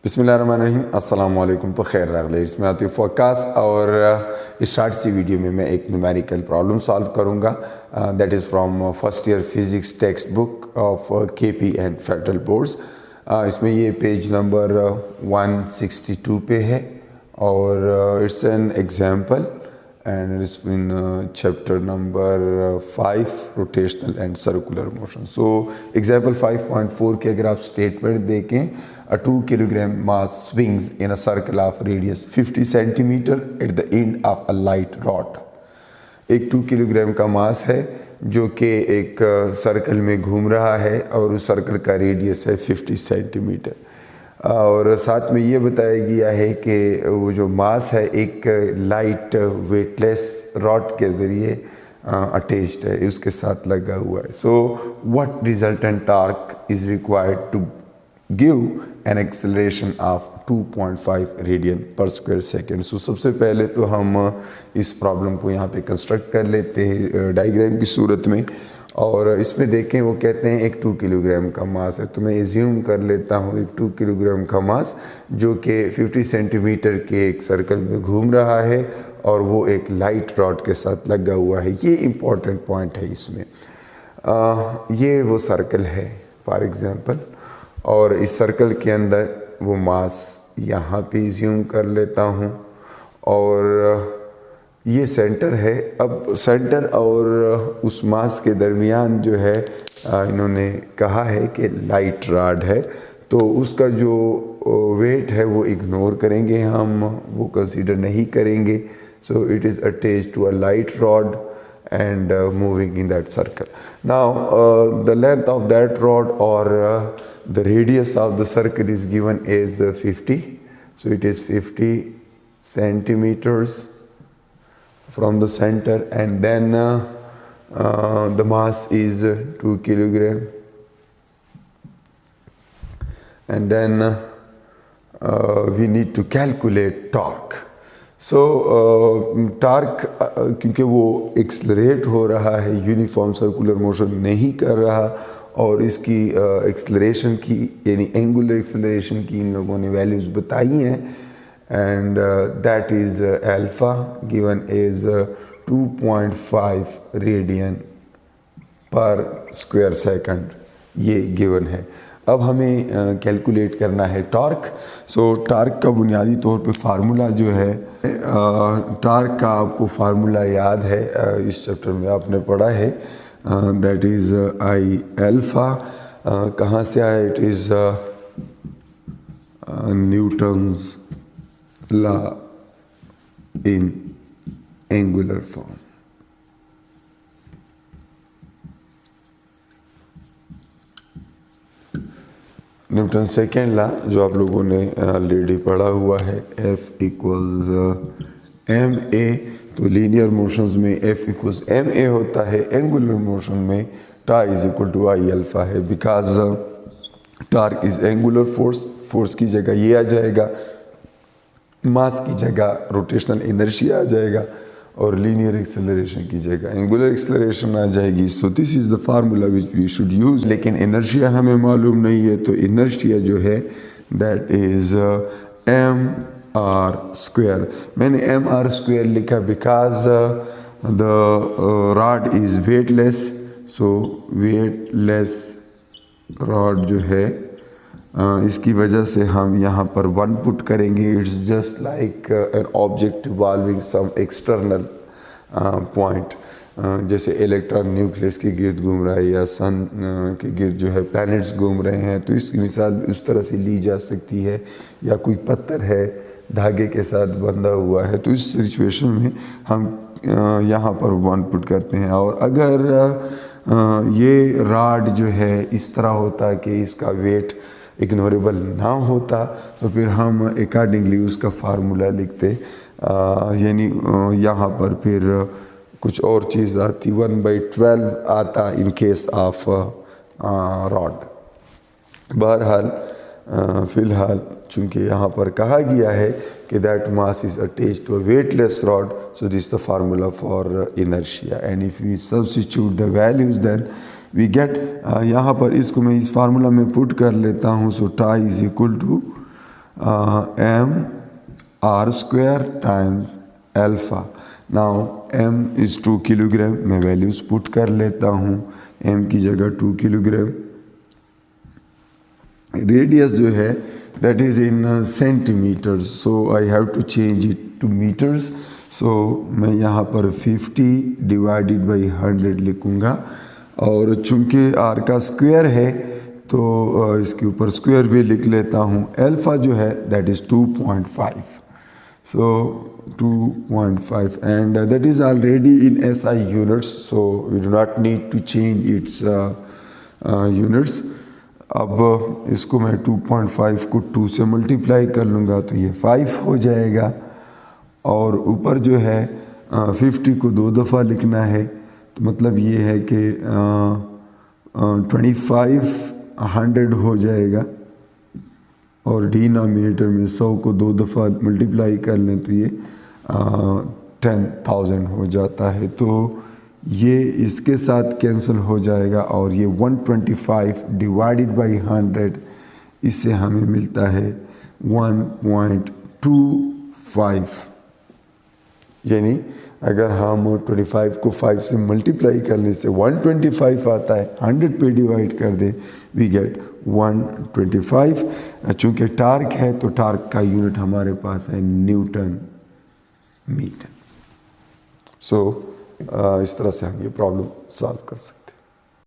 बिस्मिल्लाहिर्रहमानिर्रहीम, अस्सलाम वालेकुम। खैर इसमें आती है फोकास और स्टार्ट सी वीडियो में मैं एक न्यूमेरिकल प्रॉब्लम सॉल्व करूंगा that is from first year physics text book of KP and federal boards. इसमें ये पेज नंबर 162 पे है और it's an example and it's in chapter number 5 rotational and circular motion. So example 5.4 के अगर आप statement देखें, a 2 kilogram mass swings in a circle of radius 50 centimeter at the end of a light rod. एक 2 kilogram का मास है जो कि एक सर्कल में घूम रहा है और उस सर्कल का रेडियस है 50 सेंटीमीटर और साथ में ये बताया गया है कि वो जो मास है एक लाइट वेटलेस रॉड के ज़रिए अटैच्ड है, उसके साथ लगा हुआ है। So what resultant torque is required to give an acceleration of 2.5 radian per square second. So सबसे पहले तो हम इस प्रॉब्लम को यहाँ पे कंस्ट्रक्ट कर लेते हैं डायग्राम की सूरत में। और इसमें देखें वो कहते हैं एक 2 किलोग्राम का मास है, तो मैं एज्यूम कर लेता हूँ एक 2 किलोग्राम का मास जो कि 50 सेंटीमीटर के एक सर्कल में घूम रहा है और वो एक लाइट रॉड के साथ लगा हुआ है। ये इम्पॉर्टेंट पॉइंट है इसमें। ये वो सर्कल है फॉर एग्ज़ाम्पल, और इस सर्कल के अंदर वो मास यहाँ पे एज्यूम कर लेता हूँ और ये सेंटर है। अब सेंटर और उस मास के दरमियान जो है इन्होंने कहा है कि लाइट रॉड है, तो उसका जो वेट है वो इग्नोर करेंगे हम, वो कंसीडर नहीं करेंगे। So it is attached to a light rod and moving in that circle. Now the length of that rod or the radius of the circle is given as 50. So it is 50 centimeters from the center, and then the mass is 2 kilogram, and then we need to calculate torque. So torque क्योंकि वो accelerate हो रहा है, uniform circular motion नहीं कर रहा, और इसकी एक्सलरेशन की यानी एंगुलर एक्सलरेशन की इन लोगों ने वैल्यूज़ बताई हैं, and that is alpha given as 2.5 radian per square second, ये गिवन है। अब हमें कैलकुलेट करना है टॉर्क। सो टॉर्क का बुनियादी तौर पे फार्मूला जो है, टॉर्क का आपको फार्मूला याद है, इस चैप्टर में आपने पढ़ा है, दैट इज़ आई अल्फ़ा। कहाँ से आया? It is Newton's law in angular form. Newton second law जो आप लोगों ने ऑलरेडी पढ़ा हुआ है, F इक्वल्स एम ए। तो लीनियर मोशंस में F इक्वल्स एम ए होता है, एंगुलर मोशन में tau is equal to I alpha है, because torque is angular force. Force की जगह ये आ जाएगा, मास की जगह रोटेशनल इनर्शिया आ जाएगा, और लीनियर एक्सेलरेशन की जगह एंगुलर एक्सेलरेशन आ जाएगी। So this is the formula which we should use. लेकिन इनर्शिया हमें मालूम नहीं है, तो इनर्शिया जो है that is m r square. मैंने एम आर स्क्वायर लिखा because the rod is weightless. So weightless rod जो है इसकी वजह से हम यहाँ पर 1 पुट करेंगे। It's just like an object evolving some external point, जैसे इलेक्ट्रॉन न्यूक्लियस के गिर्द घूम रहा है या सन के गिर्द जो है प्लैनेट्स घूम रहे हैं, तो इसकी मिसाल उस तरह से ली जा सकती है। या कोई पत्थर है धागे के साथ बंधा हुआ है, तो इस सिचुएशन में हम यहाँ पर 1 पुट करते हैं। और अगर ये रॉड जो है इस तरह होता कि इसका वेट इग्नोरेबल ना होता, तो फिर हम अकॉर्डिंगली उसका फार्मूला लिखते, यानी यहाँ पर फिर कुछ और चीज़ आती, 1/12 आता इन केस ऑफ रॉड। बहरहाल फ़िलहाल चूँकि यहाँ पर कहा गया है कि that mass is attached to a weightless rod, so this the formula for inertia, and if we substitute the values then we get, यहाँ पर इसको मैं इस फार्मूला में पुट कर लेता हूँ। So tau is equal to m r square times alpha. Now m is 2 kilogram. मैं वैल्यूज़ पुट कर लेता हूँ. m की जगह 2 किलोग्राम. रेडियस जो है that is in centimetres, so I have to change it to metres. सो मैं यहाँ पर 50 डिवाइडेड बाई 100 लिखूँगा. और चूँकि r का स्क्वायर है तो इसके ऊपर स्क्वायर भी लिख लेता हूँ. अल्फ़ा जो है that is 2.5. So 2.5 and that is already in SI units, so we do not need to change its units. अब इसको मैं 2.5 को 2 से मल्टीप्लाई कर लूँगा तो ये 5 हो जाएगा. और ऊपर जो है 50 को 2 दफ़ा लिखना है, तो मतलब ये है कि 2500 हो जाएगा. और डिनोमिनेटर में 100 को 2 दफ़ा मल्टीप्लाई कर लें तो ये 10,000 हो जाता है. तो ये इसके साथ कैंसिल हो जाएगा और ये 125 डिवाइडेड बाई 100, इससे हमें मिलता है 1.25. यानी अगर हम 25 को 5 से मल्टीप्लाई करने से 125 आता है, 100 पे डिवाइड कर दे वी गेट 125. चूँकि टार्क है तो टार्क का यूनिट हमारे पास है न्यूटन मीटर. सो इस तरह से हम ये प्रॉब्लम सॉल्व कर सकते हैं.